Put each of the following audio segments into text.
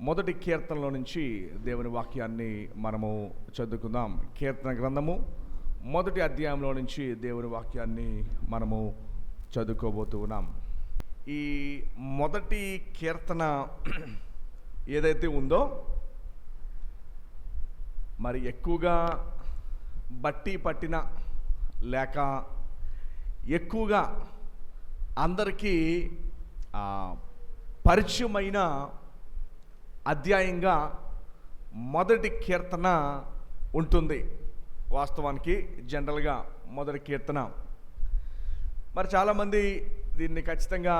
మొదటి కీర్తనలో నుంచి దేవుని వాక్యాన్ని మనము చదువుకుందాం. కీర్తన గ్రంథము మొదటి అధ్యాయంలో నుంచి దేవుని వాక్యాన్ని మనము చదువుకోబోతూ ఉన్నాం. ఈ మొదటి కీర్తన ఏదైతే ఉందో మరి ఎక్కువగా బట్టి పట్టిన లేక ఎక్కువగా అందరికీ పరిచయమైన అధ్యాయంగా మొదటి కీర్తన ఉంటుంది. వాస్తవానికి జనరల్గా మొదటి కీర్తన మరి చాలామంది దీన్ని ఖచ్చితంగా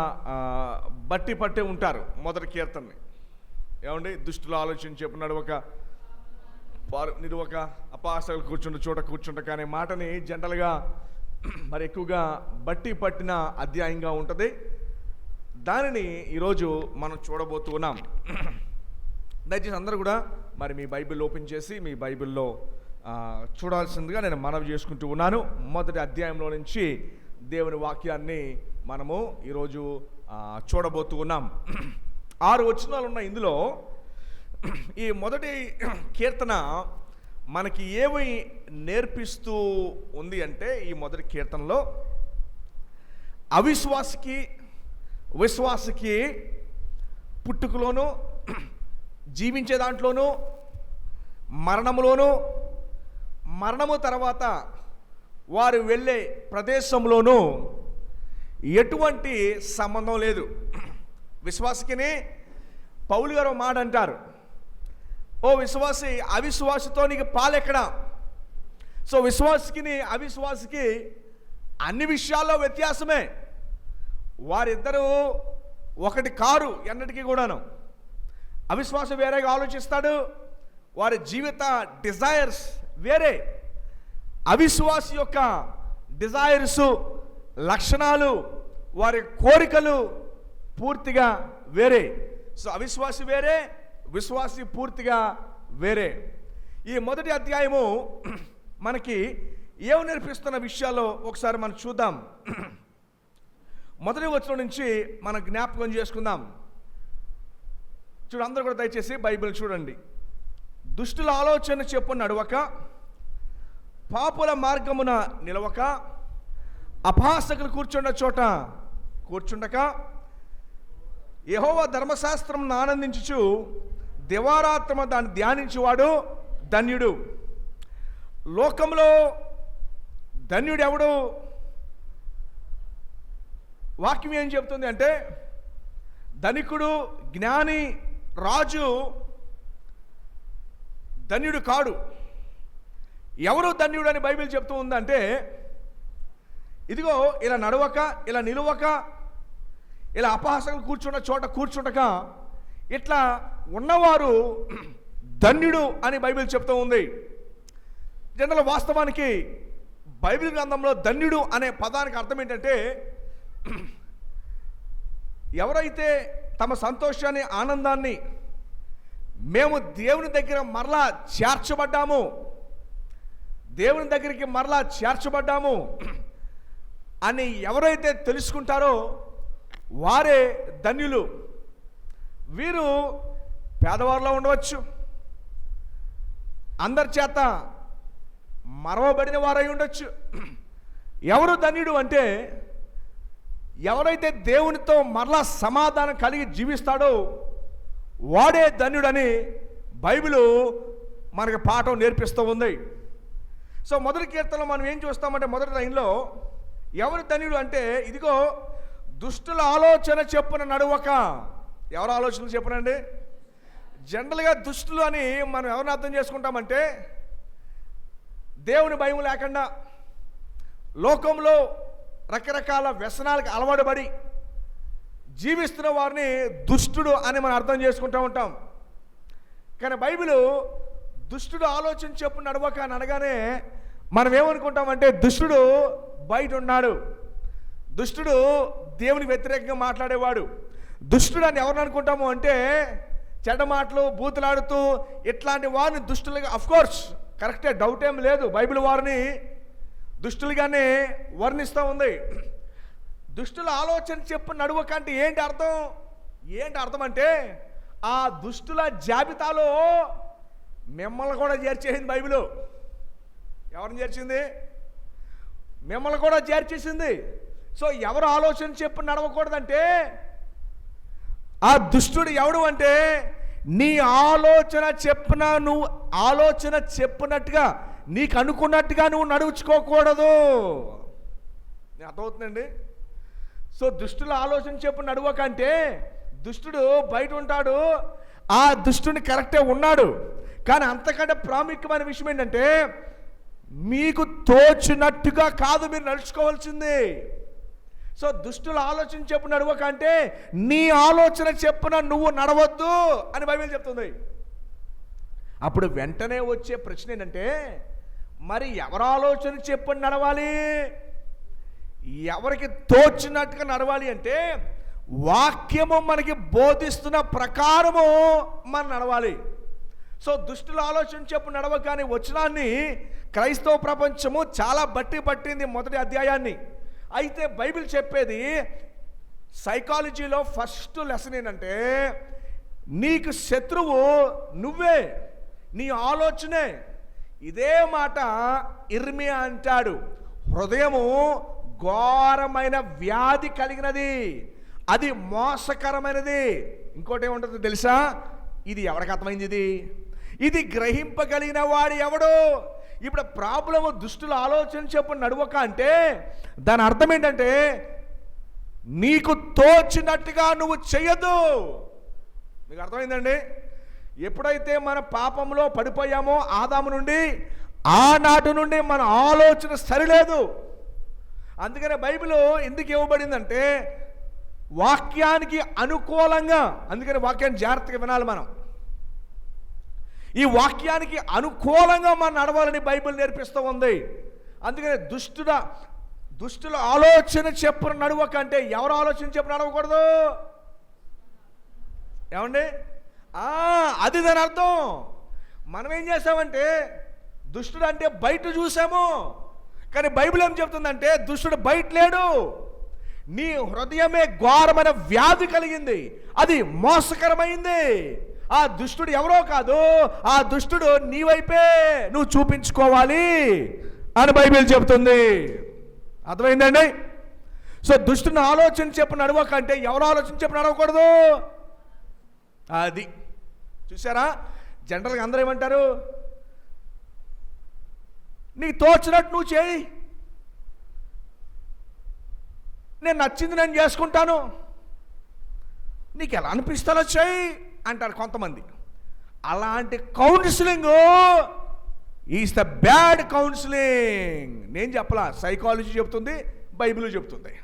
బట్టి పట్టే ఉంటారు. మొదటి కీర్తనని ఏమండి, దుష్టుల ఆలోచన చెప్పినాడు ఒక అపహాసకులు కూర్చుంట అనే మాటని జనరల్గా మరి ఎక్కువగా బట్టి పట్టిన అధ్యాయంగా ఉంటుంది. దానిని ఈరోజు మనం చూడబోతూ ఉన్నాం. దయచేసి అందరూ కూడా మరి మీ బైబిల్ ఓపెన్ చేసి మీ బైబిల్లో చూడాల్సిందిగా నేను మనవి చేసుకుంటూ ఉన్నాను. మొదటి అధ్యాయంలో నుంచి దేవుని వాక్యాన్ని మనము ఈరోజు చూడబోతూ ఉన్నాం. 6 వచనాలు ఉన్నాయి ఇందులో. ఈ మొదటి కీర్తన మనకి ఏమి నేర్పిస్తూ ఉంది అంటే, ఈ మొదటి కీర్తనలో అవిశ్వాసికి విశ్వాసకి పుట్టుకలోను, జీవించే దాంట్లోనూ, మరణములోను, మరణము తర్వాత వారు వెళ్ళే ప్రదేశంలోనూ ఎటువంటి సంబంధం లేదు. విశ్వాసకిని పౌలు గారు మాట అంటారు, ఓ విశ్వాసి, అవిశ్వాసతో నీకు పాలెక్కడా? సో విశ్వాసకిని అవిశ్వాసకి అన్ని విషయాల్లో వ్యత్యాసమే. వారిద్దరూ ఒకటి కారు ఎన్నటికీ కూడాను. అవిశ్వాసం వేరేగా ఆలోచిస్తాడు, వారి జీవిత డిజైర్స్ వేరే. అవిశ్వాస యొక్క డిజైర్స్, లక్షణాలు, వారి కోరికలు పూర్తిగా వేరే. సో అవిశ్వాసి వేరే, విశ్వాసి పూర్తిగా వేరే. ఈ మొదటి అధ్యాయము మనకి ఏమి నేర్పిస్తున్న విషయాల్లో ఒకసారి మనం చూద్దాం. మొదటి వచనం నుంచి మనం జ్ఞాపకం చేసుకుందాం. అందరూ కూడా దయచేసి బైబిల్ చూడండి. దుష్టుల ఆలోచన చెప్పున నడవక, పాపుల మార్గమున నిలవక, అపహాసకులు కూర్చున్న చోట కూర్చుండక, యెహోవా ధర్మశాస్త్రం ఆనందించుచు దివారాత్మ దాన్ని ధ్యానించేవాడు ధన్యుడు. లోకంలో ధన్యుడు ఎవడు? వాక్యం ఏం చెబుతుంది అంటే, ధనికుడు, జ్ఞాని, రాజు ధన్యుడు కాడు. ఎవరు ధన్యుడు అని బైబిల్ చెప్తూ ఉందంటే, ఇదిగో ఇలా నడవక, ఇలా నిలవక, ఇలా అపహాసకులు కూర్చున్న చోట కూర్చుండక, ఇట్లా ఉన్నవారు ధన్యుడు అని బైబిల్ చెప్తూ ఉంది. జనరల్ వాస్తవానికి బైబిల్ గ్రంథంలో ధన్యుడు అనే పదానికి అర్థం ఏంటంటే, ఎవరైతే తమ సంతోషాన్ని, ఆనందాన్ని మేము దేవుని దగ్గర మరలా చేర్చబడ్డాము, దేవుని దగ్గరికి మరలా చేర్చబడ్డాము అని ఎవరైతే తెలుసుకుంటారో వారే ధన్యులు. వీరు పేదవారిలో ఉండవచ్చు, అందరి చేత మరవబడిన వారై ఉండొచ్చు. ఎవరు ధన్యుడు అంటే, ఎవరైతే దేవునితో మరలా సమాధానం కలిగి జీవిస్తాడో వాడే ధన్యుడని బైబిలు మనకు పాఠం నేర్పిస్తూ ఉంది. సో మొదటి కీర్తనలో మనం ఏం చూస్తామంటే, మొదటి లైన్లో ఎవరు ధన్యుడు అంటే, ఇదిగో దుష్టుల ఆలోచన చెప్పున నడవక. ఎవరు ఆలోచనలు చెప్పునండి? జనరల్గా దుష్టులు అని మనం ఎవరిని అర్థం చేసుకుంటామంటే, దేవుని భయం లేకుండా లోకంలో రకరకాల వ్యసనాలకు అలవాటుపడి జీవిస్తున్న వారిని దుష్టుడు అని మనం అర్థం చేసుకుంటూ ఉంటాం. కానీ బైబిలు దుష్టుడు ఆలోచన చెప్పు నడవక అని అనగానే మనం ఏమనుకుంటామంటే, దుష్టుడు బయట ఉన్నాడు, దుష్టుడు దేవుని వ్యతిరేకంగా మాట్లాడేవాడు. దుష్టుడు అని ఎవరిని అనుకుంటాము అంటే, చెడ్డ మాటలు, బూతులాడుతూ ఇట్లాంటి వారిని దుష్టులుగా, అఫ్కోర్స్ కరెక్టే, డౌట్ ఏం లేదు, బైబిల్ వారిని దుష్టులుగానే వర్ణిస్తూ ఉంది. దుష్టుల ఆలోచన చెప్పు నడువక అంటే ఏంటి అర్థం? ఏంటి అర్థం అంటే ఆ దుష్టుల జాబితాలో మిమ్మల్ని కూడా చేర్చేసింది బైబిల్. ఎవరిని చేర్చింది? మిమ్మల్ని కూడా చేర్చేసింది. సో ఎవరు ఆలోచన చెప్పు నడవకూడదంటే ఆ దుష్టుడు ఎవడు అంటే నీ ఆలోచన చెప్పినట్టుగా నీకు అనుకున్నట్టుగా నువ్వు నడుచుకోకూడదు. అర్థమవుతుందండి? సో దుష్టుల ఆలోచన చెప్పు నడవకంటే దుష్టుడు బయట ఉంటాడు, ఆ దుష్టుని కరెక్టే ఉన్నాడు. కానీ అంతకంటే ప్రాముఖ్యమైన విషయం ఏంటంటే మీకు తోచినట్టుగా కాదు మీరు నడుచుకోవాల్సింది. సో దుష్టుల ఆలోచన చెప్పు నడవకంటే నీ ఆలోచన చెప్పున నువ్వు నడవద్దు అని బైబిల్ చెప్తుంది. అప్పుడు వెంటనే వచ్చే ప్రశ్న ఏంటంటే మరి ఎవరి ఆలోచన చెప్పు నడవాలి? ఎవరికి తోచినట్టుగా నడవాలి అంటే వాక్యము మనకి బోధిస్తున్న ప్రకారము మనం నడవాలి. సో దుష్టుల ఆలోచన చెప్పు నడవగానే వచనాన్ని క్రైస్తవ ప్రపంచము చాలా పట్టింది మొదటి అధ్యాయాన్ని. అయితే బైబిల్ చెప్పేది సైకాలజీలో ఫస్ట్ లెసన్ ఏంటంటే నీకు శత్రువు నువ్వే, నీ ఆలోచనే. ఇదే మాట ఇర్మియా అంటాడు, హృదయము ఘోరమైన వ్యాధి కలిగినది, అది మోసకరమైనది. ఇంకోటి ఏముంటుంది తెలుసా? ఇది ఎవరికి అర్థమైంది? ఇది గ్రహింపగలిగిన వాడు ఎవడు? ఇప్పుడు ప్రాబ్లము దుష్టుల ఆలోచన చెప్పు నడవక అంటే దాని అర్థం ఏంటంటే నీకు తోచినట్టుగా నువ్వు చెయ్యదు. మీకు అర్థమైందండి? ఎప్పుడైతే మన పాపంలో పడిపోయామో ఆదాము నుండి, ఆనాటి నుండి మన ఆలోచన సరిలేదు. అందుకనే బైబిల్ ఎందుకు ఇవ్వబడిందంటే వాక్యానికి అనుకూలంగా. అందుకని వాక్యాన్ని జాగ్రత్తగా వినాలి మనం. ఈ వాక్యానికి అనుకూలంగా మనం నడవాలని బైబిల్ నేర్పిస్తూ ఉంది. అందుకని దుష్టుల ఆలోచన చెప్పున నడవకంటే ఎవరు ఆలోచన చెప్పు నడవకూడదు? ఏమండి? అది దాని అర్థం. మనం ఏం చేసామంటే దుష్టుడు అంటే బయట చూసాము, కానీ బైబిల్ ఏం చెప్తుందంటే దుష్టుడు బయట లేడు, నీ హృదయమే ఘోరమైన వ్యాధి కలిగింది, అది మోసకరమైంది. ఆ దుష్టుడు ఎవరో కాదు, ఆ దుష్టుడు నీ వైపే నువ్వు చూపించుకోవాలి అని బైబిల్ చెబుతుంది. అర్థమైందండి? సో దుష్టుని ఆలోచన చెప్పు నడవకంటే ఎవరు ఆలోచన చెప్పు నడవకూడదు. అది చూసారా? జనరల్గా అందరూ ఏమంటారు? నీకు తోచినట్టు నువ్వు చేయి, నేను నచ్చింది నేను చేసుకుంటాను, నీకు ఎలా అనిపిస్తాలో చేయి అంటారు కొంతమంది. అలాంటి counselling is the bad counselling. నేను చెప్పలా, సైకాలజీ చెప్తుంది, బైబిల్ చెప్తుంది.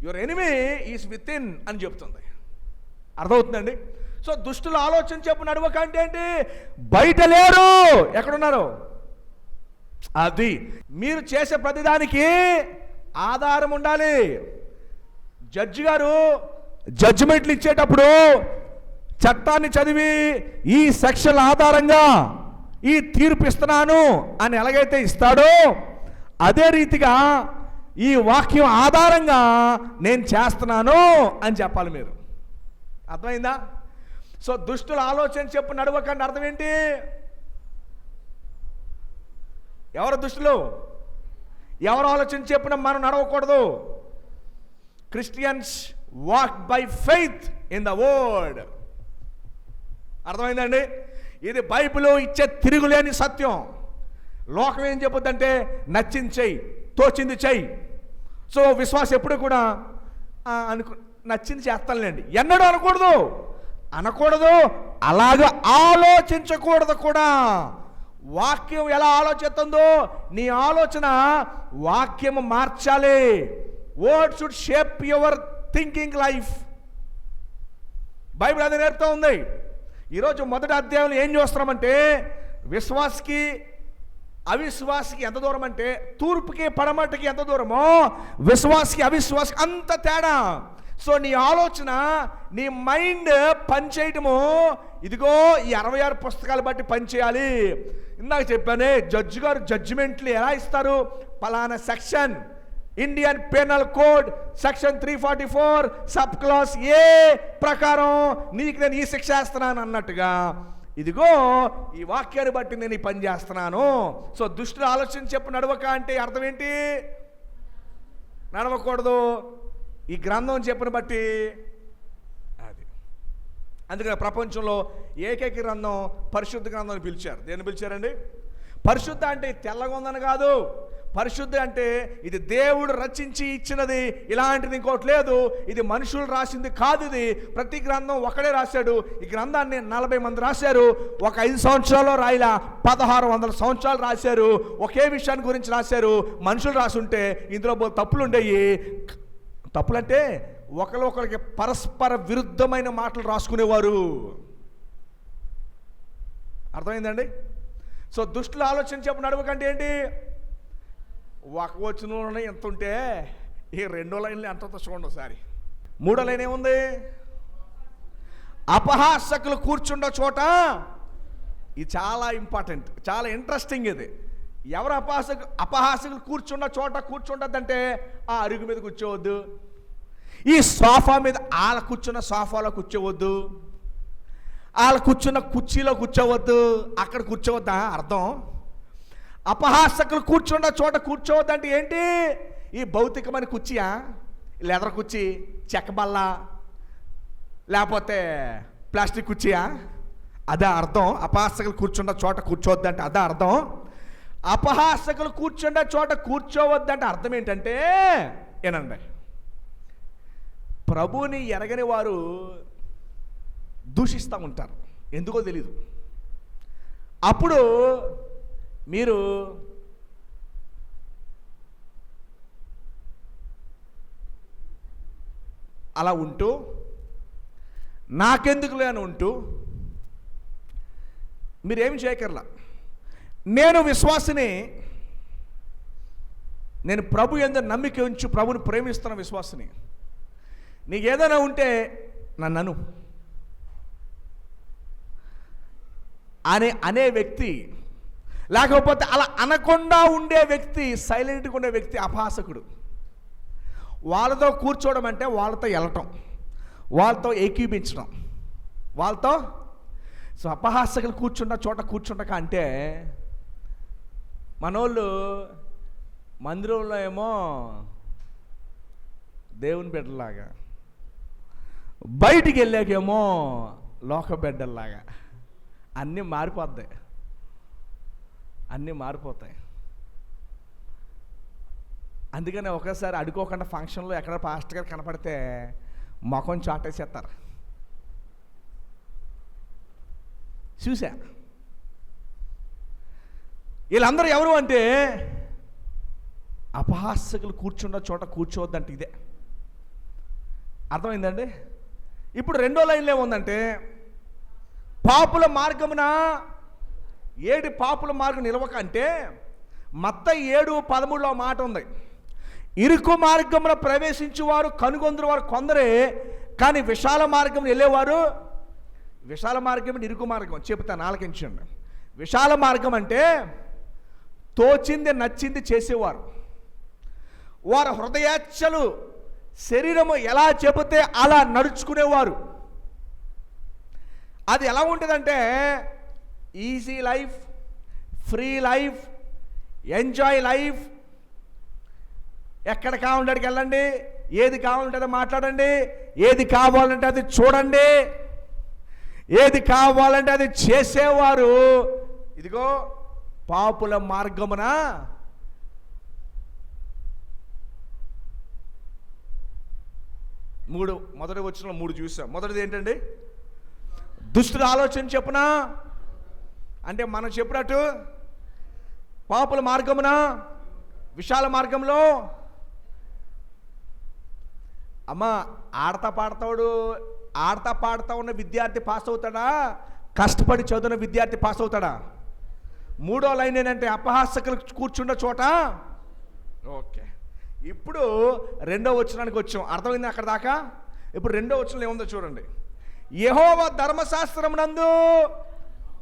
Your enemy is with in అని చెప్తుంది. అర్థమవుతుందండి? సో దుష్టుల ఆలోచన చెప్పు నడవకంటే ఏంటి? బయట లేరు, ఎక్కడున్నారు? అది మీరు చేసే ప్రతిదానికి ఆధారం ఉండాలి. జడ్జి గారు జడ్జిమెంట్లు ఇచ్చేటప్పుడు చట్టాన్ని చదివి ఈ సెక్షన్ ఆధారంగా ఈ తీర్పు ఇస్తున్నాను అని ఎలాగైతే ఇస్తాడో అదే రీతిగా ఈ వాక్యం ఆధారంగా నేను చేస్తున్నాను అని చెప్పాలి మీరు. అర్థమైందా? సో దుష్టుల ఆలోచన చెప్పు నడవకండి అర్థం ఏంటి? ఎవరు దుష్టులు? ఎవరు ఆలోచన చెప్పిన మనం నడవకూడదు. Christians walk by faith in the word. అర్థమైందండి? ఇది బైబిల్ ఇచ్చే తిరుగులేని సత్యం. లోకం ఏం చెప్పొద్దంటే నచ్చింది చెయ్యి, తోచింది చెయ్యి. సో విశ్వాసం ఎప్పుడు కూడా నచ్చింది చేస్తానులేండి ఎన్నడూ అనకూడదు. అలాగ ఆలోచించకూడదు కూడా. వాక్యం ఎలా ఆలోచిస్తుందో నీ ఆలోచన వాక్యము మార్చాలి. Word should shape your thinking life. Bible అదే నేర్పుతూ ఉంది. ఈరోజు మొదటి అధ్యాయంలో ఏం చూస్తున్నామంటే విశ్వాసకి అవిశ్వాసకి ఎంత దూరం అంటే తూర్పుకి పడమటికి ఎంత దూరమో విశ్వాసకి అవిశ్వాసకి అంత తేడా. సో నీ ఆలోచన, నీ మైండ్ పనిచేయటము ఇదిగో ఈ 66 పుస్తకాలు బట్టి పనిచేయాలి. ఇందాక చెప్పానే జడ్జి గారు జడ్జిమెంట్లు ఎలా ఇస్తారు? పలానా section Indian penal code section 344 sub clause A ప్రకారం నీకు నేను ఈ శిక్ష వేస్తున్నాను అన్నట్టుగా, ఇదిగో ఈ వాక్యాన్ని బట్టి నేను ఈ పని చేస్తున్నాను. సో దుష్టుల ఆలోచన చెప్పు నడవక అంటే అర్థం ఏంటి? నడవకూడదు. ఈ గ్రంథం చెప్పిన బట్టి అది. అందుకని ప్రపంచంలో ఏకైక గ్రంథం పరిశుద్ధ గ్రంథం అని పిలిచారు. దేన్ని పిలిచారండి? పరిశుద్ధ అంటే తెల్లగా ఉందని కాదు. పరిశుద్ధ అంటే ఇది దేవుడు రచించి ఇచ్చినది, ఇలాంటిది ఇంకోటి లేదు. ఇది మనుషులు రాసింది కాదు. ఇది ప్రతి గ్రంథం ఒకడే రాశాడు. ఈ గ్రంథాన్ని 40 మంది రాశారు. ఒక 5 సంవత్సరాల్లో రాయిలా 1600 సంవత్సరాలు రాశారు. ఒకే విషయాన్ని గురించి రాశారు. మనుషులు రాసుంటే ఇందులో తప్పులు ఉండేవి. తప్పులంటే ఒకరికి పరస్పర విరుద్ధమైన మాటలు రాసుకునేవారు. అర్థమైందండి? సో దుష్టుల ఆలోచన చెప్పు నడవకంటే ఏంటి? ఒక వచనంలోనే ఎంత ఉంటే ఈ 2వ లైన్లో ఎంత చూడండి ఒకసారి. 3వ లైన్ ఏముంది? అపహాసకులు కూర్చుండ చోట. ఇది చాలా ఇంపార్టెంట్, చాలా ఇంట్రెస్టింగ్. ఇది ఎవరు అపహాసకులు కూర్చున్న చోట కూర్చుండద్దంటే ఆ అరుగు మీద కూర్చోవద్దు, ఈ సోఫా మీద వాళ్ళ కూర్చున్న సోఫాలో కూర్చోవద్దు, వాళ్ళ కూర్చున్న కుర్చీలో కూర్చోవద్దు, అక్కడ కూర్చోవద్దా అర్థం? అపహాసకులు కూర్చున్న చోట కూర్చోవద్దంటే ఏంటి? ఈ భౌతికమైన కుర్చీయా, లెదర్ కుర్చీ, చెక్క బల్ల, లేకపోతే ప్లాస్టిక్ కుర్చీయా? అదే అర్థం. అపహాసకులు కూర్చున్న చోట కూర్చోవద్దంటే అదే అర్థం. అపహాసకులు కూర్చున్న చోట కూర్చోవద్దంటే అర్థం ఏంటంటే, ఏనండి, ప్రభువుని ఎరగని వారు దూషిస్తూ ఉంటారు, ఎందుకో తెలీదు. అప్పుడు మీరు అలా ఉంటూ నాకెందుకులే అని ఉంటూ మీరేం చేయకర్లా. నేను విశ్వాసిని, నేను ప్రభు యందు నమ్మిక ఉంచు ప్రభుని ప్రేమిస్తున్న విశ్వాసిని. నీకు ఏదైనా ఉంటే నన్ను అనే వ్యక్తి, లేకపోతే అలా అనకుండా ఉండే వ్యక్తి, సైలెంట్గా ఉండే వ్యక్తి అపహాసకుడు. వాళ్ళతో కూర్చోవడం అంటే వాళ్ళతో వెళ్ళటం, వాళ్ళతో ఏకీపించడం, వాళ్ళతో. సో అపహాసకులు కూర్చున్న చోట కూర్చుండక అంటే మనోళ్ళు మందిరంలో ఏమో దేవుని బిడ్డలాగా, బయటికి వెళ్ళాకేమో లోక బిడ్డల్లాగా. అన్నీ మారిపోతాయి, అన్నీ మారిపోతాయి. అందుకనే ఒకసారి అడుకోకుండా ఫంక్షన్లో ఎక్కడ పాస్టర్ గారు కనపడితే ముఖం చాటేసేస్తారు. చూసా. వీళ్ళందరూ ఎవరు అంటే అపహాసకులు కూర్చున్న చోట కూర్చోవద్దంటే ఇదే. అర్థమైందండి? ఇప్పుడు 2వ లైన్లో ఏముందంటే, పాపుల మార్గమున ఏడు పాపుల మార్గం నిలవక అంటే మత్తయి 7:13లో మాట ఉంది. ఇరుకు మార్గమున ప్రవేశించువారు కనుగొందరు వారు కొందరే, కానీ విశాల మార్గం వెళ్ళేవారు. విశాల మార్గం ఇరుకు మార్గం చెప్తాను, ఆలకించండి. విశాల మార్గం అంటే తోచింది నచ్చింది చేసేవారు. వారు హృదయాచ్ఛలు శరీరము ఎలా చెబితే అలా నడుచుకునేవారు. అది ఎలా ఉంటుందంటే easy life, free life, enjoy life. ఎక్కడ కావాలంటే అక్కడికి వెళ్ళండి, ఏది కావాలంటే అది మాట్లాడండి, ఏది కావాలంటే అది చూడండి, ఏది కావాలంటే అది చేసేవారు. ఇదిగో పాపుల మార్గమున మొదటి వచ్చిన 3 చూసాం. మొదటిది ఏంటండి? దుష్టుల ఆలోచన చెప్పున అంటే మనం చెప్పినట్టు పాపుల మార్గమున, విశాల మార్గంలో. అమ్మ, ఆడతా పాడుతా ఉన్న విద్యార్థి పాస్ అవుతాడా? కష్టపడి చదువున్న విద్యార్థి పాస్ అవుతాడా? 3వ లైన్ ఏంటంటే అపహాసకులు కూర్చున్న చోట. ఓకే, ఇప్పుడు 2వ వచనానికి వచ్చాం. అర్థమైంది అక్కడ దాకా? ఇప్పుడు 2వ వచనంలో ఏముందో చూడండి. యెహోవా ధర్మశాస్త్రమునందు,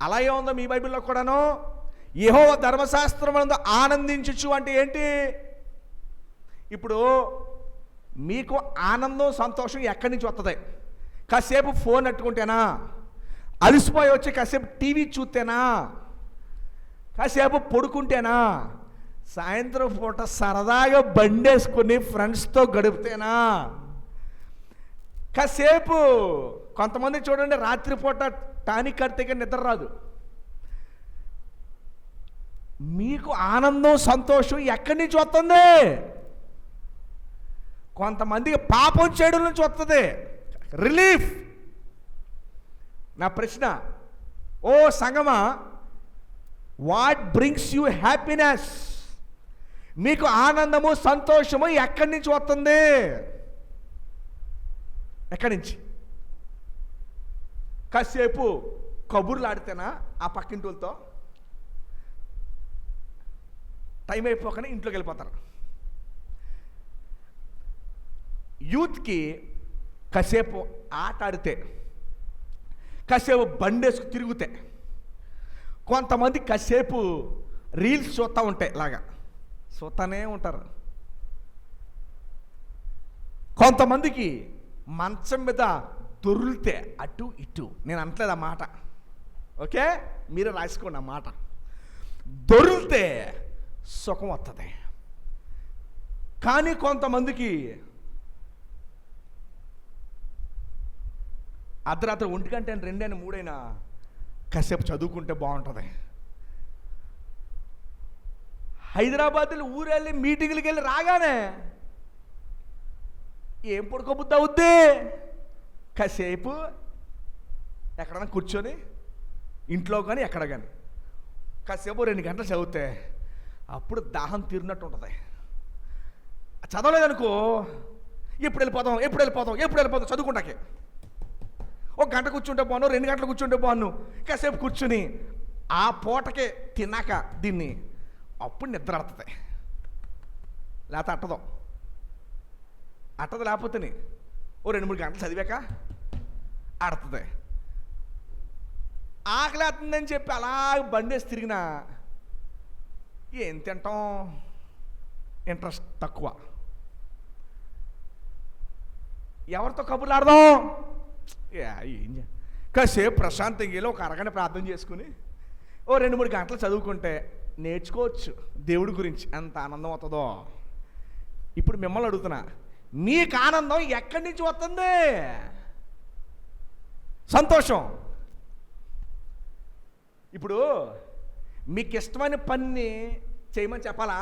అలాగే ఉందో మీ బైబిల్లో కూడాను, యెహోవా ధర్మశాస్త్రమునందు ఆనందించుచు అంటే ఏంటి? ఇప్పుడు మీకు ఆనందం సంతోషం ఎక్కడి నుంచి వస్తుంది? కాసేపు ఫోన్ అట్టుకుంటేనా? అలసిపోయి వచ్చి కాసేపు టీవీ చూస్తేనా? కాసేపు పడుకుంటేనా? సాయంత్రం పూట సరదాగా బండేసుకుని ఫ్రెండ్స్తో గడిపితేనా? కాసేపు కొంతమంది చూడండి, రాత్రిపూట టానిక్ కడితే నిద్ర రాదు. మీకు ఆనందం సంతోషం ఎక్కడి నుంచి వస్తుంది? కొంతమందికి పాపం చేయడం నుంచి వస్తుంది రిలీఫ్. నా ప్రశ్న, ఓ సంగమా, వాట్ బ్రింగ్స్ యూ హ్యాపీనెస్? మీకు ఆనందము సంతోషము ఎక్కడి నుంచి వస్తుంది? ఎక్కడి నుంచి? కాసేపు కబుర్లు ఆడితేనా ఆ పక్కింటి వాళ్ళతో? టైం అయిపోకనే ఇంట్లోకి వెళ్ళిపోతారు. యూత్కి కాసేపు ఆట ఆడితే, కాసేపు బండేసుకు తిరిగితే, కొంతమంది కాసేపు రీల్స్ చూస్తూ ఉంటాయి, ఇలాగా చూస్తూనే ఉంటారు. కొంతమందికి మంచం మీద దొర్లితే అటు ఇటు, నేను అనట్లేదు ఆ మాట, ఓకే, మీరే రాసుకోండి ఆ మాట. దొరికితే సుఖం వస్తుంది. కానీ కొంతమందికి అర్ధరాత్రి 1 గంట 2 అయినా 3 అయినా కాసేపు చదువుకుంటే బాగుంటుంది. హైదరాబాద్లో ఊరెళ్ళి మీటింగ్లకి వెళ్ళి రాగానే ఏం పడుకోబుద్ది అవుద్ది? కాసేపు ఎక్కడైనా కూర్చొని ఇంట్లో కానీ ఎక్కడ కానీ కాసేపు 2 గంటలు చదివితే అప్పుడు దాహం తీరినట్టు ఉంటుంది. చదవలేదనుకో, ఎప్పుడు వెళ్ళిపోతాం చదువుకుంటాకే. 1 గంట కూర్చుంటే బాను, 2 గంటలు కూర్చుంటే బాను, కాసేపు కూర్చుని ఆ పూటకే తిన్నాక దీన్ని అప్పుడు నిద్ర ఆడుతుంది. లేకపోతే అట్టదు లేకపోతే ఓ 2-3 గంటలు చదివాక ఆడుతుంది. ఆకలి అవుతుందని చెప్పి అలా బండేసి తిరిగినా ఏం తింటాం? ఇంట్రెస్ట్ తక్కువ. ఎవరితో కబుర్లు ఆడదాం? ఏం కాసేపు ప్రశాంతంగా వెళ్ళి ఒక అరగంట ప్రార్థన చేసుకుని ఓ 2-3 గంటలు చదువుకుంటే నేర్చుకోవచ్చు దేవుడి గురించి. ఎంత ఆనందం అవుతుందో. ఇప్పుడు మిమ్మల్ని అడుగుతున్నా, మీకు ఆనందం ఎక్కడి నుంచి వస్తుంది? సంతోషం. ఇప్పుడు మీకు ఇష్టమైన పని చేయమని చెప్పాలా?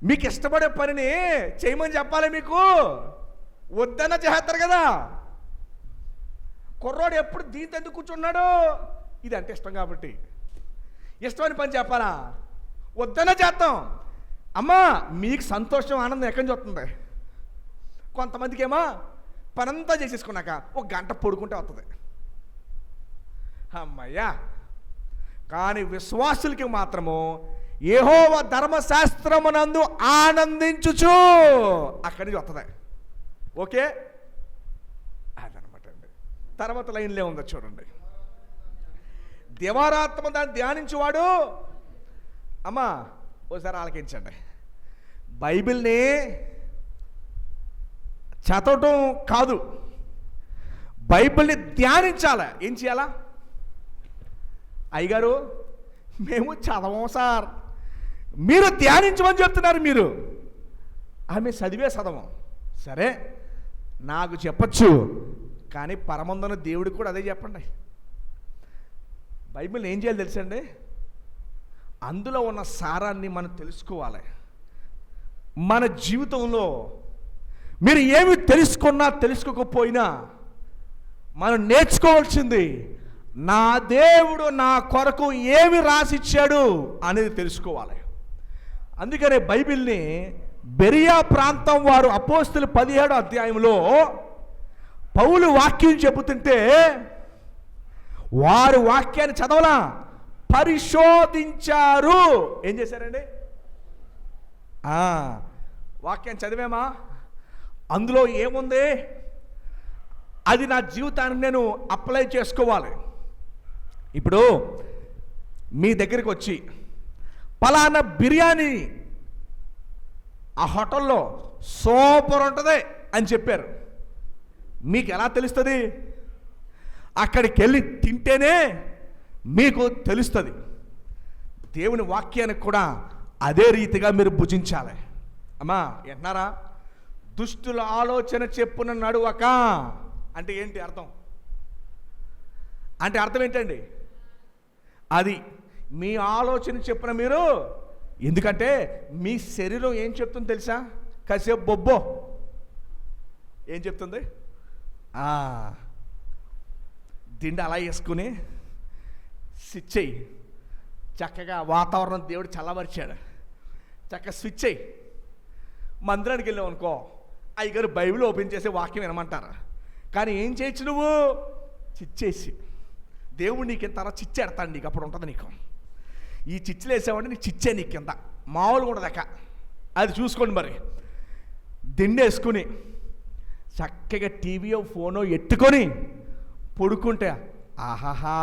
మీకు ఇష్టపడే పనిని చేయమని చెప్పాలి. మీకు వద్దన్న చేస్తారు కదా. కుర్రోడు ఎప్పుడు దీంతో ఎందుకు కూర్చున్నాడు? ఇది అంటే ఇష్టం కాబట్టి. ఇష్టమైన పని చెప్పాలా? వద్దన్న చేస్తాం. అమ్మా, మీకు సంతోషం ఆనందం ఎక్కడి నుంచి వస్తుంది? కొంతమందికి ఏమో పనంతా చేసేసుకున్నాక 1 గంట పడుకుంటే వస్తుంది. అమ్మయ్యా. కానీ విశ్వాసులకి మాత్రము యెహోవా ధర్మశాస్త్రమునందు ఆనందించుచు అక్కడి నుంచి వస్తుంది. ఓకే, అదనమాట అండి. తర్వాత లైన్లే ఉందో చూడండి. దేవారాత్మ దాన్ని ధ్యానించువాడు. అమ్మా ఓసారి ఆలకించండి. బైబిల్ని చదవటం కాదు, బైబిల్ని ధ్యానించాలి. ఏం చేయాలా? అయ్యగారు మేము చదవం సార్, మీరు ధ్యానించమని చెప్తున్నారు. మీరు ఆమె చదివే చదవం, సరే నాకు చెప్పచ్చు, కానీ పరమందున దేవుడికి కూడా అదే చెప్పండి. బైబిల్ ఏం చేయాలి తెలుసండి? అందులో ఉన్న సారాన్ని మనం తెలుసుకోవాలి. మన జీవితంలో మీరు ఏమి తెలుసుకున్నా తెలుసుకోకపోయినా మనం నేర్చుకోవాల్సింది నా దేవుడు నా కొరకు ఏమి రాసిచ్చాడు అనేది తెలుసుకోవాలి. అందుకనే బైబిల్ని బెరియా ప్రాంతం వారు అపోస్తలుల 17వ అధ్యాయంలో పౌలు వాక్యం చెబుతుంటే వారు వాక్యాన్ని చదవలా, పరిశోధించారు. ఏం చేశారండి? వాక్యాన్ని చదివేమా, అందులో ఏముంది, అది నా జీవితాన్ని నేను అప్లై చేసుకోవాలి. ఇప్పుడు మీ దగ్గరికి వచ్చి పలానా బిర్యానీ ఆ హోటల్లో సూపర్ ఉంటుంది అని చెప్పారు. మీకు ఎలా తెలుస్తుంది? అక్కడికి వెళ్ళి తింటేనే మీకు తెలుస్తుంది. దేవుని వాక్యానికి కూడా అదే రీతిగా మీరు భుజించాలి. అమ్మా వింటున్నారా? దుష్టుల ఆలోచన చెప్పున నడువక అంటే ఏంటి అర్థం? అంటే అర్థం ఏంటండి? అది మీ ఆలోచన చెప్పున మీరు, ఎందుకంటే మీ శరీరం ఏం చెప్తుంది తెలుసా? కాసేపు బొబ్బో ఏం చెప్తుంది? దిండి అలా వేసుకుని స్విచ్ అయ్యి, చక్కగా వాతావరణం దేవుడు చల్లబరిచాడు, చక్కగా స్విచ్ అయ్యి మందిరానికి వెళ్ళావు అనుకో, అయ్యగారు బైబిల్ ఓపెన్ చేసి వాక్యం వినమంటారు. కానీ ఏం చేయొచ్చు నువ్వు? చిచ్చేసి దేవుడు నీకు ఇంత చిచ్చేడతాడు. నీకు అప్పుడు ఉంటుంది. నీకు ఈ చిచ్చులు వేసావంటే నీకు చిచ్చే నీకు కింద మామూలుగా ఉండదాక. అది చూసుకోండి. మరి దిండి వేసుకుని చక్కగా టీవీయో ఫోనో ఎట్టుకొని పడుకుంటే ఆహాహా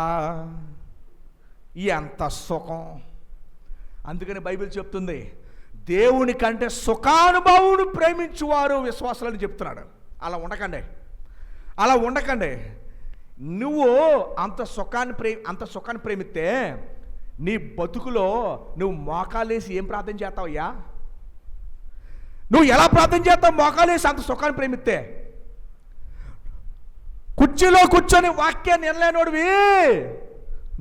ఎంత సుఖం. అందుకని బైబిల్ చెప్తుంది, దేవుని కంటే సుఖానుభవుని ప్రేమించువారు విశ్వాసాలని చెప్తున్నాడు. అలా ఉండకండి. నువ్వు అంత సుఖాన్ని ప్రేమిస్తే నీ బతుకులో నువ్వు మోకాలేసి ఏం ప్రార్థన చేస్తావయ్యా? నువ్వు ఎలా ప్రార్థన చేస్తావు? మోకాలేసి అంత సుఖాన్ని ప్రేమిస్తే. కుర్చీలో కూర్చొని వాక్యాన్ని వినలేనోడివి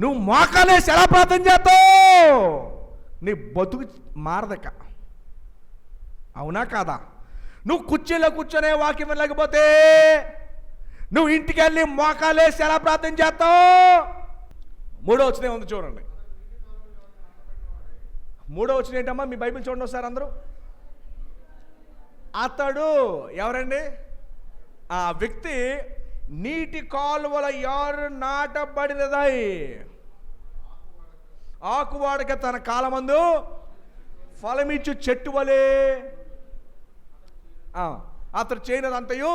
నువ్వు మోకాలేసి ఎలా ప్రార్థన చేస్తావు? నీ బతుకు మారదక. అవునా కాదా? నువ్వు కుర్చీలో కూర్చొనే వాక్యం వినలేకపోతే నువ్వు ఇంటికి వెళ్ళి మోకాలేసి ఎలా ప్రార్థన చేస్తావు? 3వ వచనం ఉంది చూడండి. 3వ వచనం ఏంటమ్మా? మీ బైబిల్ చూడండి ఒకసారి అందరూ. అతడు ఎవరండి? ఆ వ్యక్తి నీటి కాలువల యారు నాటబడినదై ఆకువాడక తన కాలమందు ఫలమిచ్చు చెట్టు వలె అతడు చేయనదంతయు.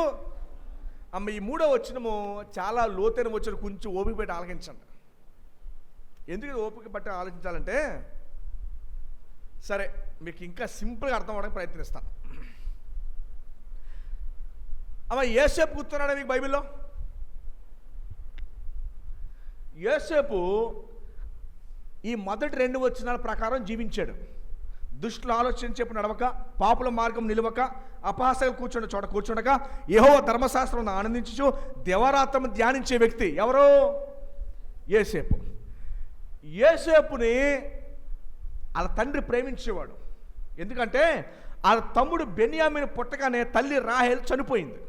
అమ్మ ఈ 3వ వచనము చాలా లోతైన వచ్చిన, కొంచెం ఓపిక పెట్టి ఆలోచించండి. ఎందుకు ఓపిక పట్టి ఆలోచించాలంటే, సరే మీకు ఇంకా సింపుల్గా అర్థం అవ్వడానికి ప్రయత్నిస్తాను. అమ్మ యోసేపు కూర్చున్నాడా మీకు బైబిల్లో? యోసేపు ఈ మొదటి 2 వచనాల ప్రకారం జీవించాడు. దుష్టుల ఆలోచన చెప్పు నడవక, పాపుల మార్గం నిలవక, అపహాసగా కూర్చుండ చోట కూర్చుండక, యెహోవా ధర్మశాస్త్రం ఆనందించు దేవరాత్రము ధ్యానించే వ్యక్తి ఎవరు? యోసేపు. యోసేపుని వాళ్ళ తండ్రి ప్రేమించేవాడు. ఎందుకంటే వాళ్ళ తమ్ముడు బెన్యామీను పుట్టగానే తల్లి రాహేల్ చనిపోయింది.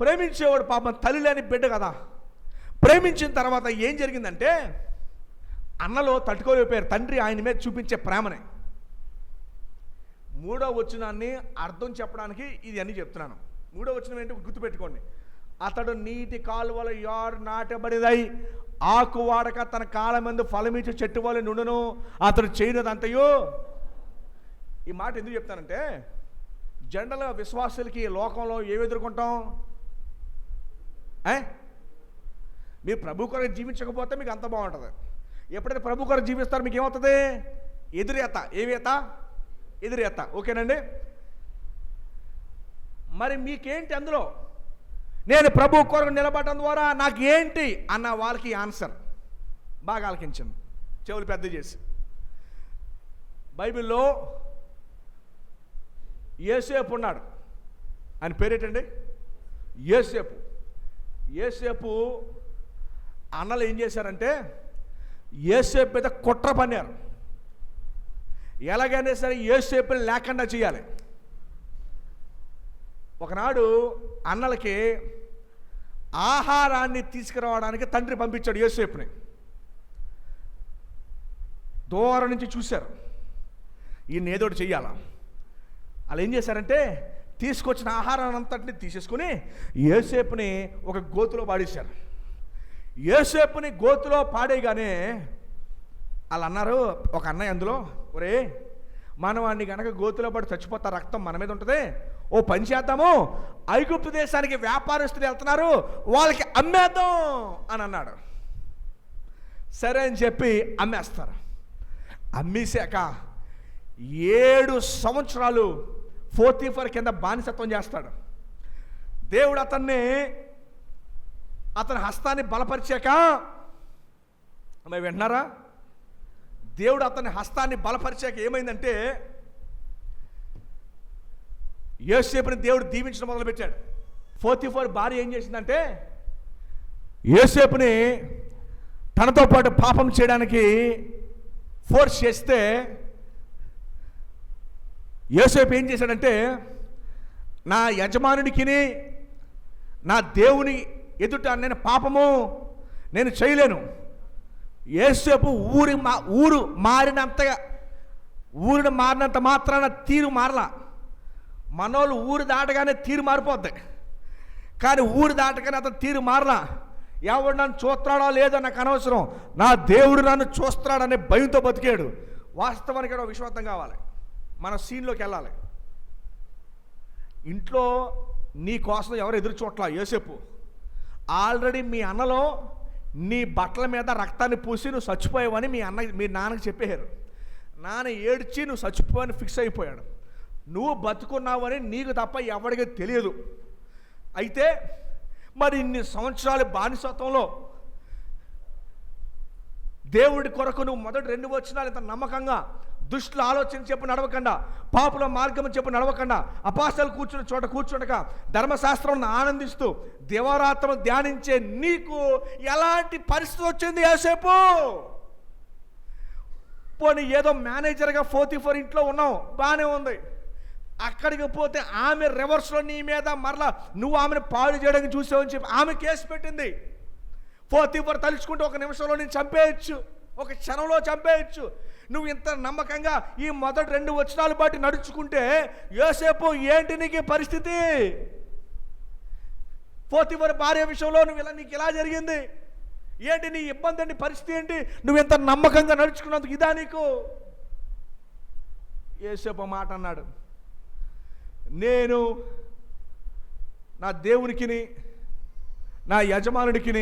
ప్రేమించేవాడు. పాపం తల్లి లేని బిడ్డ కదా. ప్రేమించిన తర్వాత ఏం జరిగిందంటే అన్నలో తట్టుకోలేకపోయారు తండ్రి ఆయన మీద చూపించే ప్రేమని. 3వ వచనాన్ని అర్థం చెప్పడానికి ఇది అన్నీ చెప్తున్నాను. 3వ వచనం ఏంటి గుర్తుపెట్టుకోండి. అతడు నీటి కాలువల యారు నాటబడిదై ఆకు వాడక తన కాలమందు ఫలమిచ్చు చెట్టు వలె నుండును అతడు చేయనదంతయో. ఈ మాట ఎందుకు చెప్తానంటే, జనరల్గా విశ్వాసులకి లోకంలో ఏమి ఎదుర్కొంటాం? మీరు ప్రభు కొరకు జీవించకపోతే మీకు అంత బాగుంటుంది. ఎప్పుడైతే ప్రభు కొరకు జీవిస్తారో మీకు ఏమవుతుంది? ఎదురేత. ఏమేత? ఎదురేత. ఓకేనండి. మరి మీకేంటి అందులో? నేను ప్రభు కొరకు నిలబడటం ద్వారా నాకు ఏంటి అన్న వాళ్ళకి ఆన్సర్ బాగా ఆలకించండి, చెవులు పెద్ద చేసి. బైబిల్లో యోసేపు ఉన్నాడు. ఆయన పేరేటండి? యోసేపు. యోసేపు అన్నలు ఏం చేశారంటే యోసేపు మీద కుట్ర పన్నారు. ఎలాగైనా సరే యోసేపుని లేకుండా చేయాలి. ఒకనాడు అన్నలకి ఆహారాన్ని తీసుకురావడానికి తండ్రి పంపించాడు యోసేపుని. దూరం నుంచి చూశారు, ఈయన ఏదోటి చెయ్యాలా. అలా ఏం చేశారంటే తీసుకొచ్చిన ఆహారాన్ని అంతటిని తీసేసుకుని యోసేపుని ఒక గోతులో పాడేశారు. యోసేపుని గోతులో పాడేయగానే వాళ్ళు అన్నారు, ఒక అన్నయ్య అందులో, ఒరే మనం వాడిని కనుక గోతులో పడి చచ్చిపోతా, రక్తం మన మీద ఉంటుంది, ఓ పని చేద్దాము, ఐగుప్తు దేశానికి వ్యాపారస్తులు వెళ్తున్నారు వాళ్ళకి అమ్మేద్దాం అని అన్నాడు. సరే అని చెప్పి అమ్మేస్తారు. అమ్మేశాక 7 సంవత్సరాలు పోతీఫర్ కింద బానిసత్వం చేస్తాడు. దేవుడు అతని హస్తాన్ని బలపరిచాక, వింటున్నారా? దేవుడు అతని హస్తాన్ని బలపరిచాక ఏమైందంటే, యోసేపుని దేవుడు దీవించడం మొదలుపెట్టాడు. పోతీఫర్ భార్య ఏం చేసిందంటే, యోసేపుని తనతో పాటు పాపం చేయడానికి ఫోర్స్ చేస్తే, యోసేపు ఏం చేశాడంటే, నా యజమానుడికి నా దేవుని ఎదుట నేను పాపము నేను చేయలేను. యోసేపు ఊరు మారినంత మాత్రాన తీరు మారలా. మనోళ్ళు ఊరు దాటగానే తీరు మారిపోద్ది, కానీ ఊరు దాటగానే అతను తీరు మారలా. ఎవడు నన్ను చూస్తాడో లేదో నాకు అనవసరం, నా దేవుడు నన్ను చూస్తాడనే భయంతో బతికాడు. వాస్తవానికి ఒక విశ్వాసం కావాలి, మన సీన్లోకి వెళ్ళాలి. ఇంట్లో నీ కోసం ఎవరు ఎదురు చూడట్లా. యోసేపు ఆల్రెడీ మీ అన్నలో నీ బట్టల మీద రక్తాన్ని పూసి నువ్వు చచ్చిపోయావని మీ నాన్నకి చెప్పారు. నాన్న ఏడ్చి నువ్వు చచ్చిపోవని ఫిక్స్ అయిపోయాడు. నువ్వు బతుకున్నావని నీకు తప్ప ఎవరికి తెలియదు. అయితే మరి ఇన్ని సంవత్సరాలు బానిసత్వంలో దేవుడి కొరకు నువ్వు మొదటి 2 వచనాలు ఇంత నమ్మకంగా, దుష్టుల ఆలోచన చెప్పు నడవకుండా, పాపుల మార్గం చెప్పు నడవకుండా, అపాసాలు కూర్చున్న చోట కూర్చుండక, ధర్మశాస్త్రం ఆనందిస్తూ దేవరాత్రం ధ్యానించే నీకు ఎలాంటి పరిస్థితి వచ్చింది యోసేపు? పోనీ ఏదో మేనేజర్గా పోతీఫర్ ఇంట్లో ఉన్నావు, బాగానే ఉంది. అక్కడికి పోతే ఆమె రివర్స్లో నీ మీద మరలా నువ్వు ఆమెను పాడు చేయడానికి చూసావని చెప్పి ఆమె కేసు పెట్టింది. పోతీఫర్ తలుచుకుంటే ఒక నిమిషంలో నేను చంపేయచ్చు, ఒక క్షణంలో చంపేయచ్చు. నువ్వు ఇంత నమ్మకంగా ఈ మొదటి 2 వచనాలు బట్టి నడుచుకుంటే యోసేపు ఏంటి నీకు పరిస్థితి? పోతీఫర్ భార్య విషయంలో నీకు ఇలా జరిగింది ఏంటి? నీ ఇబ్బంది ఏంటి? పరిస్థితి ఏంటి? నువ్వు ఇంత నమ్మకంగా నడుచుకున్నందుకు ఇదా నీకు? యోసేపు మాట అన్నాడు, నేను నా దేవునికి నా యజమానుడికి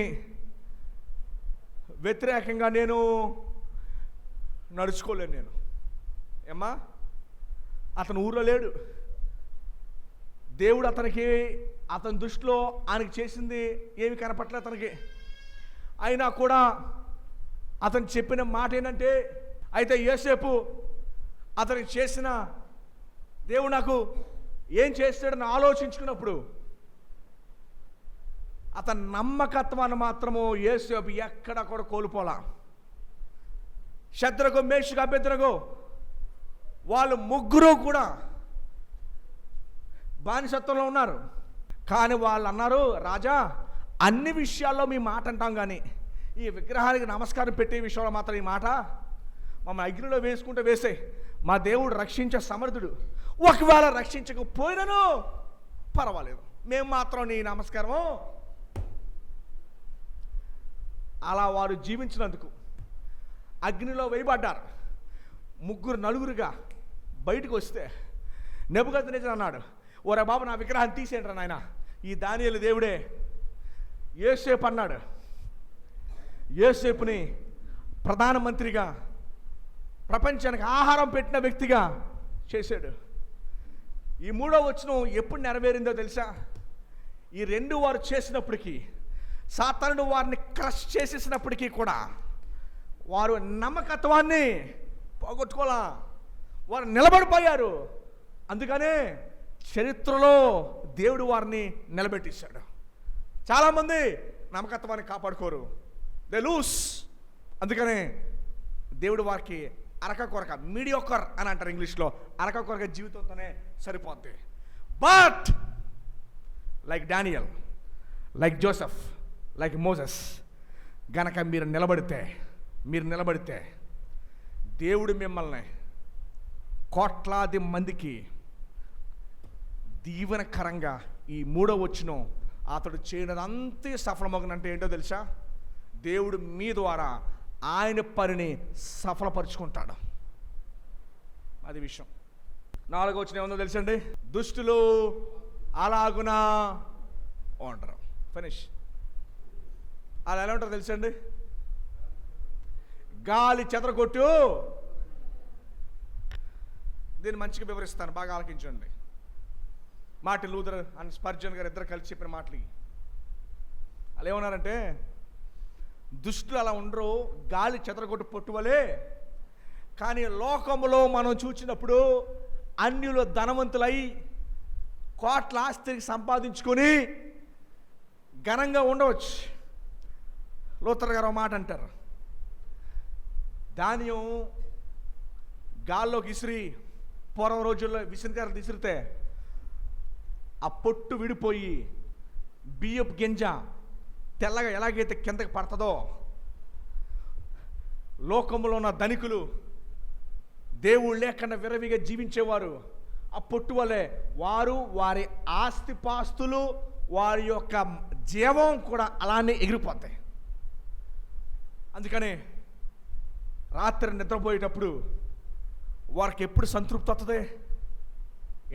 వ్యతిరేకంగా నేను నడుచుకోలేను. నేను ఏమ్మా, అతను ఊర్లో లేడు. దేవుడు అతని దృష్టిలో ఆయనకి చేసింది ఏమి కనపట్లేదు అతనికి. అయినా కూడా అతను చెప్పిన మాట ఏంటంటే, అయితే యోసేపు అతనికి చేసిన దేవుడు నాకు ఏం చేస్తాడని ఆలోచించుకున్నప్పుడు అతని నమ్మకత్వాన్ని మాత్రము యోసేపు ఎక్కడ కూడా కోల్పోలా. శద్రకు, మేషకు, అబేద్నెగో వాళ్ళు ముగ్గురు కూడా బానిసత్వంలో ఉన్నారు. కానీ వాళ్ళు అన్నారు, రాజా అన్ని విషయాల్లో మీ మాట అంటాం, కానీ ఈ విగ్రహానికి నమస్కారం పెట్టే విషయంలో మాత్రం ఈ మాట మమ్మల్ని అగ్నిలో వేసుకుంటే వేసే, మా దేవుడు రక్షించే సమర్థుడు. ఒకవేళ రక్షించకపోయినను పర్వాలేదు, మేము మాత్రం నీ నమస్కారము. అలా వారు జీవించినందుకు అగ్నిలో వేయబడ్డారు. నలుగురుగా బయటకు వస్తే నెబుకద్నెజరు అన్నాడు, ఓరే బాబు నా విగ్రహాన్ని తీసేయండి నాయన, ఈ దానియేలు దేవుడే. యోసేపు అన్నాడు, యోసేపుని ప్రధానమంత్రిగా, ప్రపంచానికి ఆహారం పెట్టిన వ్యక్తిగా చేశాడు. ఈ 3వ వచనం ఎప్పుడు నెరవేరిందో తెలుసా? ఈ 2 వారు చేసినప్పటికీ, సాతానుడు వారిని క్రష్ చేసేసినప్పటికీ కూడా వారు నమ్మకత్వాన్ని పోగొట్టుకోలా, వారు నిలబడిపోయారు. అందుకనే చరిత్రలో దేవుడు వారిని నిలబెట్టేశాడు. చాలామంది నమ్మకత్వాన్ని కాపాడుకోరు, దే లూస్. అందుకనే దేవుడు వారికి అరక కొరక, మీడియోకర్ అని అంటారు ఇంగ్లీష్లో, అరక కొరక జీవితంతోనే సరిపోద్ది. But like Daniel, like Joseph, like Moses గనక మీరు నిలబడితే దేవుడు మిమ్మల్ని కోట్లాది మందికి దీవెనకరంగా ఈ 3వ వచనం అతడు చేయనదంతే సఫలమగునంటే ఏంటో తెలుసా? దేవుడు మీ ద్వారా ఆయన పనిని సఫలపరుచుకుంటాడు. అది విషయం. 4వ వచనం ఏముందో తెలుసండి? దుష్టులు అలాగునా ఉంటారు. ఫినిష్. అలా ఎలా ఉంటారు తెలుసండి? గాలి చెదరగొట్టు దీన్ని మంచిగా వివరిస్తాను, బాగా ఆలకించండి. మార్టిన్ లూథర్ అండ్ స్పర్జన్ గారు ఇద్దరు కలిసి చెప్పిన మాటలు. వాళ్ళు ఏమన్నారంటే, దుష్టులు అలా ఉండరు, గాలి చెదరగొట్టు పొట్టువలే. కానీ లోకములో మనం చూసినప్పుడు అన్యులు ధనవంతులై కోట్ల ఆస్తికి సంపాదించుకొని ఘనంగా ఉండవచ్చు. లూథర్ గారు ఒక మాట అంటారు, ధాన్యం గాల్లోకి విసిరి, పూర్వం రోజుల్లో విసిరికారులు విసిరితే ఆ పొట్టు విడిపోయి బియ్యపు గింజ తెల్లగా ఎలాగైతే కిందకి పడుతుందో, లోకంలో ఉన్న ధనికులు దేవుడు లేకుండా విరవిగా జీవించేవారు ఆ పొట్టు వలె వారు వారి ఆస్తిపాస్తులు వారి యొక్క జీవం కూడా అలానే ఎగిరిపోతాయి. అందుకని రాత్రి నిద్రపోయేటప్పుడు వారికి ఎప్పుడు సంతృప్తి వస్తుంది?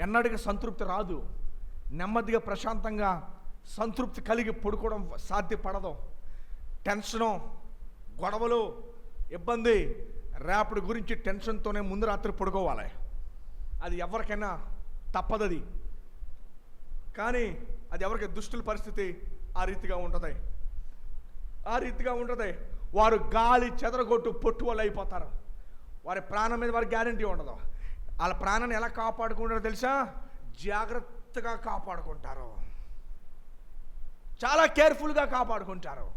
ఎన్నటికీ సంతృప్తి రాదు. నెమ్మదిగా ప్రశాంతంగా సంతృప్తి కలిగి పడుకోవడం సాధ్యపడదు. టెన్షను, గొడవలు, ఇబ్బంది, రేపటి గురించి టెన్షన్తోనే ముందు రాత్రి పడుకోవాలి. అది ఎవరికైనా తప్పదది. కానీ అది ఎవరికి దుష్టుల పరిస్థితి ఆ రీతిగా ఉంటుంది. వారు గాలి చెదరగొట్టు పొట్టు వాళ్ళు అయిపోతారు. వారి ప్రాణం మీద వారి గ్యారంటీ ఉండదు. వాళ్ళ ప్రాణాన్ని ఎలా కాపాడుకుంటారో తెలుసా? జాగ్రత్తగా కాపాడుకుంటారు, చాలా కేర్ఫుల్గా కాపాడుకుంటారు.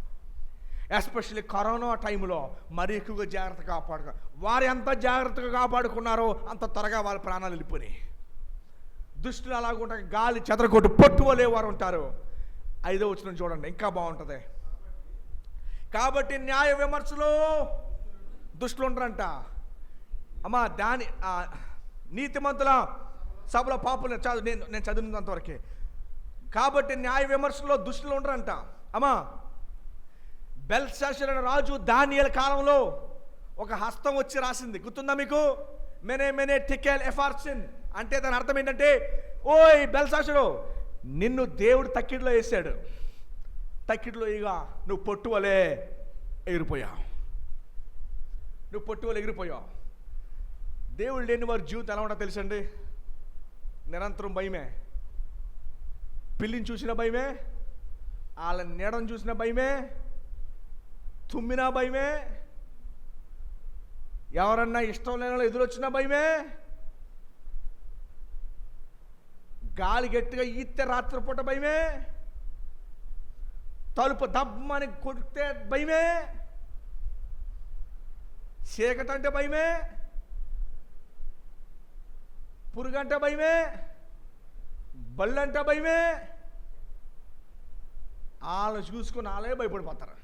ఎస్పెషల్లీ కరోనా టైంలో మరీ ఎక్కువగా జాగ్రత్తగా కాపాడుకో. వారు ఎంత జాగ్రత్తగా కాపాడుకున్నారో అంత త్వరగా వాళ్ళ ప్రాణాలు వెళ్ళిపోయినాయి. దుష్టులు అలాగుంటారు, గాలి చెదరగొట్టు పొట్టు వలే వారు ఉంటారు. 5వ వచనం చూడండి, ఇంకా బాగుంటుంది. కాబట్టి న్యాయ విమర్శలో దుష్టులు ఉంటారంట. అమ్మా దాని నీతిమంతుల సభలో పాపులు నేను చదివినంతవరకే. కాబట్టి న్యాయ విమర్శలో దుష్టులు ఉంటారంట. అమ్మా, బెల్షస్సర్ అనే రాజు దానియేలు కాలంలో ఒక హస్తం వచ్చి రాసింది, గుర్తుందా మీకు? మెనే మెనే టెకెల్ ఎఫార్సిన్ అంటే దాని అర్థం ఏంటంటే, ఓయ్ బెల్షస్సరు, నిన్ను దేవుడు తక్కిడిలో వేసాడు. తక్కిడిలో ఇక నువ్వు పొట్టువలే ఎగిరిపోయావు. దేవుడు లేని వారి జీవితం ఎలా ఉంటుందో తెలుసండి? నిరంతరం భయమే. పిల్లిని చూసిన భయమే, వాళ్ళ నీడను చూసిన భయమే, తుమ్మినా భయమే, ఎవరన్నా ఇష్టం లేని వాళ్ళు ఎదురొచ్చినా భయమే, గాలి గట్టిగా ఈస్తే రాత్రిపూట భయమే, తలుపు దబ్బని కొడితే భయమే, చీకటంటే భయమే, పురుగంటే భయమే, బళ్ళంటే భయమే. వాళ్ళని చూసుకుని వాళ్ళే భయపడిపోతారు.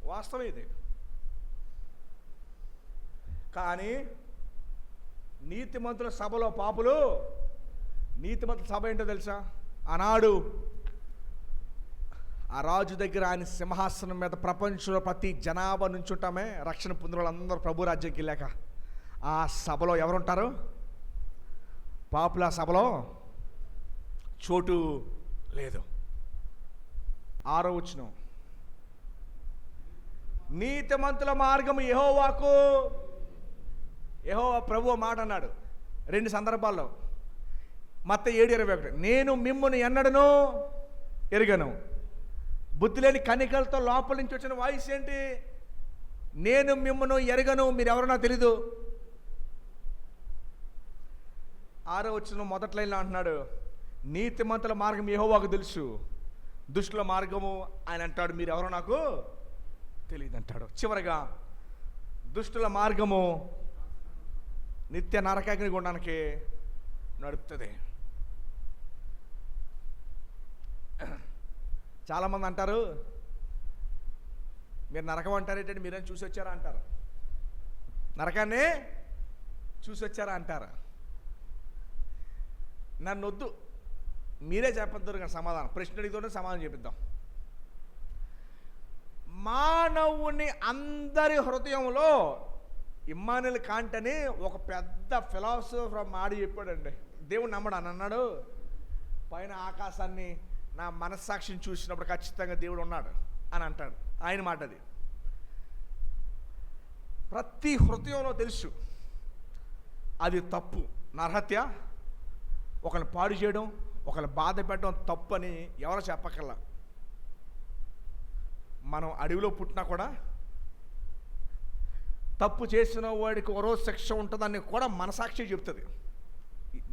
వాస్తవం ఇది. కానీ నీతిమంతుల సభలో పాపులు, నీతిమంతుల సభ ఏంటో తెలుసా? ఆనాడు ఆ రాజు దగ్గర ఆయన సింహాసనం మీద ప్రపంచంలో ప్రతి జనాభా నుంచి ఉంటామే, రక్షణ పొందిన వాళ్ళందరూ ప్రభు రాజ్యంకి వెళ్ళాక ఆ సభలో ఎవరుంటారు? పాపుల సభలో చోటు లేదు. 6వ వచనం, నీతిమంతుల మార్గం యెహోవాకు. యెహోవా ప్రభువు మాట అన్నాడు 2 సందర్భాల్లో. మత్తయి 7:21, నేను మిమ్మును ఎన్నడను ఎరుగను. బుద్ధి లేని కన్నికలతో లోపల నుంచి వచ్చిన వాయిస్ ఏంటి? నేను మిమ్మును ఎరగను, మీరు ఎవరో నాకు తెలీదు. 6వ వచనం మొదటి లైన్లో అంటున్నాడు, నీతిమంతుల మార్గం యెహోవాకు తెలుసు, దుష్టుల మార్గము ఆయన అంటాడు మీరు ఎవరో నాకు తెలియదు అంటాడు. చివరగా దుష్టుల మార్గము నిత్య నరకాగ్ని గుండానికి నడుపుతుంది. చాలామంది అంటారు, మీరు నరకం అంటారు ఏంటంటే మీరేం చూసి వచ్చారా అంటారు. నరకాన్ని చూసి వచ్చారా అంటారు. నన్ను వద్దు, మీరే చెప్పద్దు కానీ సమాధానం. ప్రశ్న అడిగితోనే సమాధానం చెప్పిద్దాం. మానవుని అందరి హృదయంలో ఇమ్మానుయేల్ కాంట్ అని ఒక పెద్ద ఫిలాసఫర్ మాడి చెప్పాడండి. దేవుడు నమ్మడు అని అన్నాడు, పైన ఆకాశాన్ని నా మనస్సాక్షిని చూసినప్పుడు ఖచ్చితంగా దేవుడు ఉన్నాడు అని అంటాడు. ఆయన మాట అది. ప్రతి హృదయంలో తెలుసు అది తప్పు. నరహత్య, ఒకరిని పాడు చేయడం, ఒకరిని బాధ పెట్టడం తప్పు అని ఎవరు చెప్పకల్లా. మనం అడవిలో పుట్టినా కూడా తప్పు చేసిన వాడికి ఓ రోజు శిక్ష ఉంటుందని కూడా మనసాక్షి చెప్తుంది.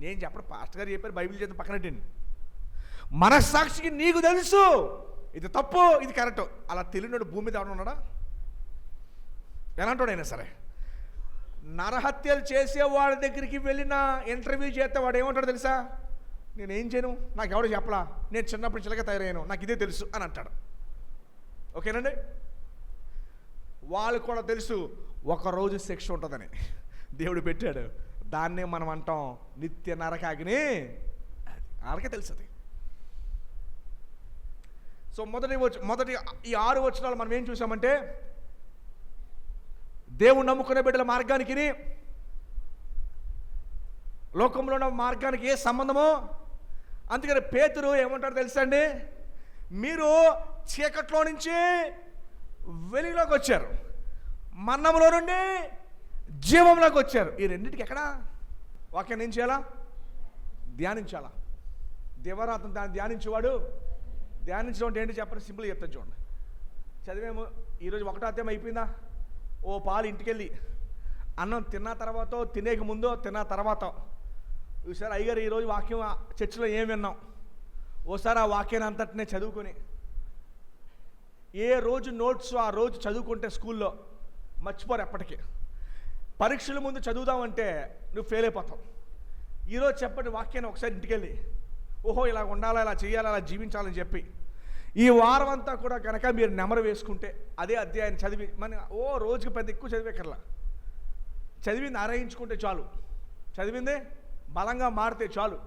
నేను చెప్పడం పాస్టర్ గారు చెప్పారు, బైబిల్ చేత పక్కనట్టండి. మనస్సాక్షికి నీకు తెలుసు ఇది తప్పు, ఇది కరెక్ట్. అలా తెలియనాడు భూమి మీద ఎవరు ఉన్నాడా? ఎలాంటోడైనా సరే. నరహత్యలు చేసేవాడి దగ్గరికి వెళ్ళిన ఇంటర్వ్యూ చేస్తే వాడు ఏమంటాడు తెలుసా? నేనేం చేయను, నాకు ఎవడో చెప్పలా, నేను చిన్నప్పుడు చిలక తయారయ్యాను, నాకు ఇదే తెలుసు అని అంటాడు. ఓకేనండి. వాళ్ళు కూడా తెలుసు ఒకరోజు శిక్ష ఉంటుందని దేవుడు పెట్టాడు. దాన్నే మనం అంటాం నిత్య నరకాగ్ని. అది వాళ్ళకే తెలుసు అది. సో మొదటి ఈ 6 వచనాలు మనం ఏం చూసామంటే, దేవుడు నమ్ముకునే బిడ్డల మార్గానికి లోకంలో ఉన్న మార్గానికి ఏ సంబంధమో. అందుకని పేతురు ఏమంటాడు తెలుసా అండి? మీరు చీకట్లో నుంచి వెలుగులోకి వచ్చారు, మరణంలో నుండి జీవంలోకి వచ్చారు. ఈ రెండింటికి ఎక్కడా వాక్యాన్ని ఏం చేయాలా? ధ్యానించాలా. దేవరాత్రం దాన్ని ధ్యానించేవాడు. ధ్యానించడం అంటే ఏంటి చెప్పండి? సింపుల్గా చెప్తాను చూడండి. చదివేమో ఈరోజు 1వ అధ్యాయం అయిపోయిందా? ఓ పాలు ఇంటికెళ్ళి అన్నం తిన్న తర్వాత, తినేక ముందో తిన్న తర్వాత, ఈసారి అయ్యగారు ఈరోజు వాక్యం చర్చిలో ఏం విన్నాం, ఓసారి ఆ వాక్యాన్ని అంతటినే చదువుకొని, ఏ రోజు నోట్స్ ఆ రోజు చదువుకుంటే స్కూల్లో మర్చిపోరు ఎప్పటికీ. పరీక్షల ముందు చదువుదామంటే నువ్వు ఫెయిల్ అయిపోతావు. ఈరోజు చెప్పండి వాక్యాన్ని ఒకసారి ఇంటికెళ్ళి, ఓహో ఇలా ఉండాలా, ఇలా చేయాలా, అలా జీవించాలని చెప్పి ఈ వారం అంతా కూడా కనుక మీరు నెమరు వేసుకుంటే అదే అధ్యాయాన్ని చదివి, మన రోజుకి పెద్ద ఎక్కువ చదివేకర్లా, చదివింది అరయించుకుంటే చాలు, చదివిందే బలంగా మారితే చాలు.